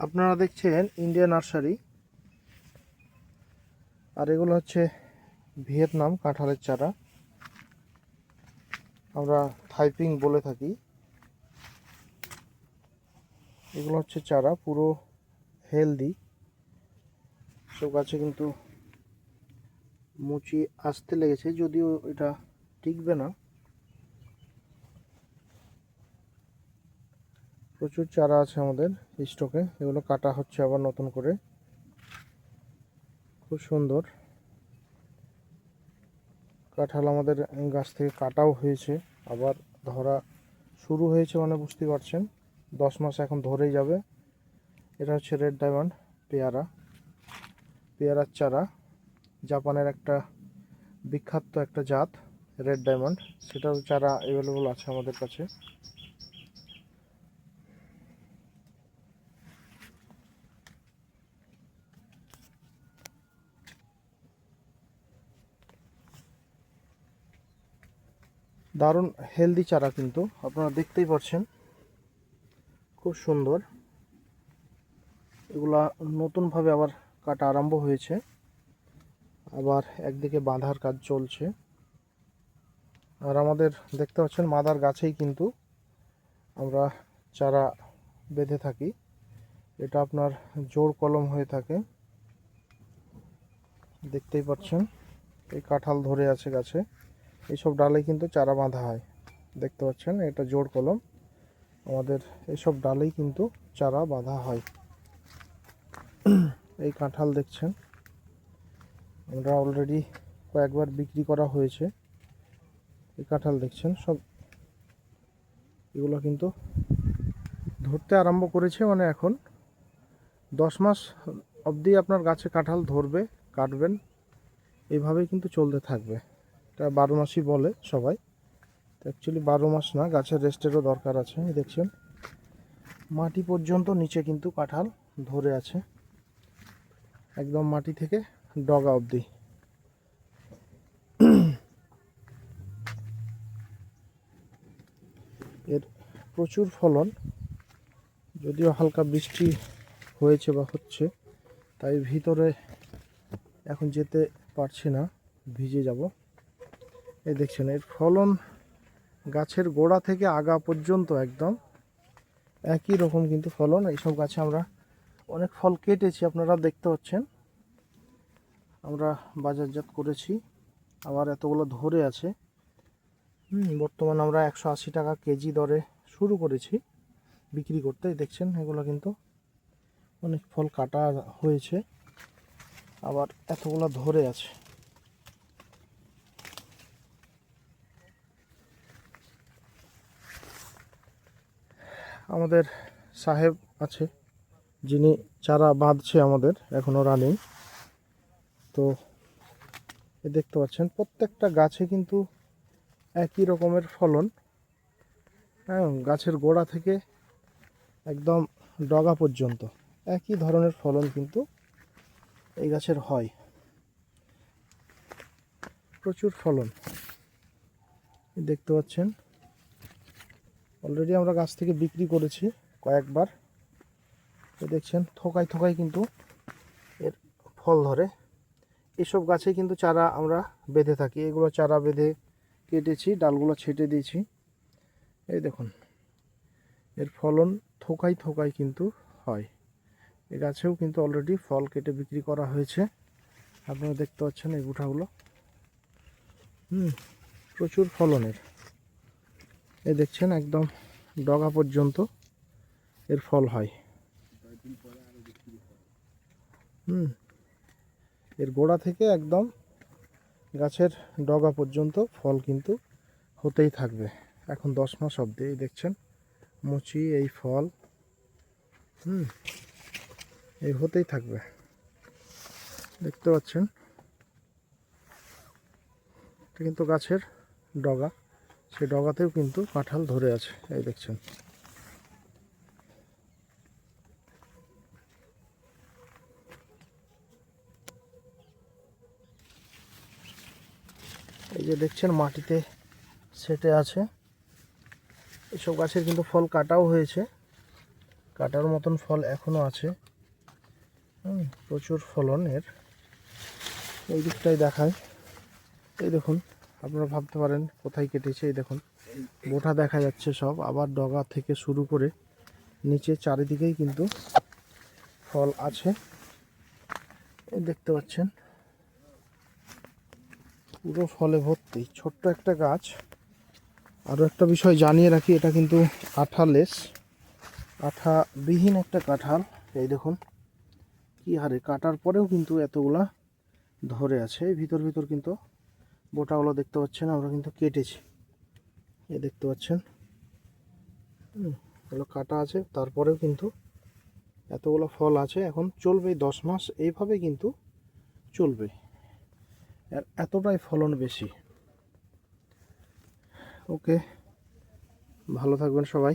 আপনারা দেখছেন India nursery, আর এগুলো হচ্ছে ভিয়েতনাম কাঁঠালের চারা, আমরা থাইপিং বলে থাকি। এগুলো হচ্ছে চারা, পুরো হেলদি। সব গাছে কিন্তু মুচি আসতে লেগেছে, যদিও এটা টিকবে না। প্রচুর চারা আছে আমাদের স্টকে, এগুলো কাটা হচ্ছে আবার নতুন করে। খুব সুন্দর কাঁঠাল আমাদের গাছ থেকে কাটাও হয়েছে, আবার ধরা শুরু হয়েছে, মানে বুঝতে পারছেন 10 মাস এখন ধরেই যাবে। এটা হচ্ছে রেড ডায়মন্ড পেয়ারার চারা, জাপানের একটা বিখ্যাত একটা জাত রেড ডায়মন্ড, সেটার চারা অ্যাভেলেবল আছে আমাদের কাছে। দারুণ হেলদি চারা, কিন্তু আপনারা দেখতেই পাচ্ছেন খুব সুন্দর। এগুলা নতুনভাবে আবার কাটা আরম্ভ হয়েছে, আবার একদিকে বাঁধার কাজ চলছে। আর আমাদের দেখতে পাচ্ছেন মাদার গাছেই কিন্তু আমরা চারা বেঁধে থাকি। এটা আপনার জোড় কলম হয়ে থাকে, দেখতেই পাচ্ছেন। এই কাঁঠাল ধরে আছে গাছে, এইসব ডালে কিন্তু চারা বাঁধা হয়। দেখতে পাচ্ছেন এটা জোড় কলম, আমাদের এইসব ডালেই কিন্তু চারা বাঁধা হয়। এই কাঁঠাল দেখছেন আমরা অলরেডি কয়েকবার বিক্রি করা হয়েছে। এই কাঁঠাল দেখছেন সব, এগুলো কিন্তু ধরতে আরম্ভ করেছে, মানে এখন 10 মাস অবধি আপনার গাছে কাঁঠাল ধরবে, কাটবেন, এইভাবেই কিন্তু চলতে থাকবে। এটা 12 মাসই বলে সবাই, অ্যাকচুয়ালি 12 মাস না, গাছের রেস্টেরও দরকার আছে। দেখছেন মাটি পর্যন্ত নিচে কিন্তু কাঁঠাল ধরে আছে, একদম মাটি থেকে ডগা অবধি। এর প্রচুর ফলন, যদিও হালকা বৃষ্টি হয়েছে বা হচ্ছে, তাই ভিতরে এখন যেতে পারছি না, ভিজে যাব। এই দেখছেন এর ফলন গাছের গোড়া থেকে আগা পর্যন্ত একদম একই রকম কিন্তু ফলন। এইসব গাছে আমরা অনেক ফল কেটেছি, আপনারা দেখতে পাচ্ছেন, আমরা বাজারজাত করেছি, আবার এতগুলো ধরে আছে। বর্তমান আমরা 180 টাকা কেজি দরে শুরু করেছি বিক্রি করতে। দেখছেন এগুলো কিন্তু অনেক ফল কাটা হয়েছে, আবার এতগুলো ধরে আছে। আমাদের সাহেব আছে, যিনি চারা বাঁধছে আমাদের, এখনও রানিং। তো দেখতে পাচ্ছেন প্রত্যেকটা গাছে কিন্তু একই রকমের ফলন, হ্যাঁ, গাছের গোড়া থেকে একদম ডগা পর্যন্ত একই ধরনের ফলন কিন্তু এই গাছের হয়। প্রচুর ফলন দেখতে পাচ্ছেন, অলরেডি আমরা গাছ থেকে বিক্রি করেছি কয়েকবার। দেখছেন থোকায় থোকায় কিন্তু এর ফল ধরে। এসব গাছে কিন্তু চারা আমরা বেঁধে থাকি, এগুলো চারা বেঁধে কেটেছি, ডালগুলো ছেটে দিয়েছি। এই দেখুন এর ফলন থোকায় থোকায় কিন্তু হয়। এই গাছেও কিন্তু অলরেডি ফল কেটে বিক্রি করা হয়েছে, আপনারা দেখতে পাচ্ছেন এই গুঠাগুলো। প্রচুর ফলনের, এই দেখছেন একদম ডগা পর্যন্ত এর ফল হয়। এর গোড়া থেকে একদম গাছের ডগা পর্যন্ত ফল কিন্তু হতেই থাকবে এখন 10 মাস অবধি। এই দেখছেন মুচি, এই ফল এই হতেই থাকবে, দেখতে পাচ্ছেন। এটা কিন্তু গাছের ডগা, সেই ডগাতেও কিন্তু কাঁঠাল ধরে আছে, এই দেখছেন। এই যে দেখছেন মাটিতে সেটে আছে, এসব গাছের কিন্তু ফল কাটাও হয়েছে, কাটার মতন ফল এখনো আছে। প্রচুর ফলনের। এই দিকটাই দেখায়। এই দেখুন, আপনারা ভাবতে পারেন কোথায় কেটেছে। এই দেখুন বোটা দেখা যাচ্ছে সব, আবার ডগা থেকে শুরু করে নিচে চারিদিকেই কিন্তু ফল আছে। এই দেখতে পাচ্ছেন পুরো ফলে ভর্তি। ছোট্ট একটা গাছ। আরও একটা বিষয় জানিয়ে রাখি, এটা কিন্তু আঠালেস, আঠাবিহীন একটা কাঁঠাল। এই দেখুন কি হারে কাটার পরেও কিন্তু এতগুলা ধরে আছে। ভিতর ভিতর কিন্তু বোটাগুলো দেখতে পাচ্ছেন, আমরা কিন্তু কেটেছি। এই দেখতে পাচ্ছেন এগুলো কাটা আছে, তারপরেও কিন্তু এতগুলো ফল আছে। এখন চলবে 10 মাস এইভাবে কিন্তু চলবে, আর এতটাই ফলন বেশি। ওকে, ভালো থাকবেন সবাই।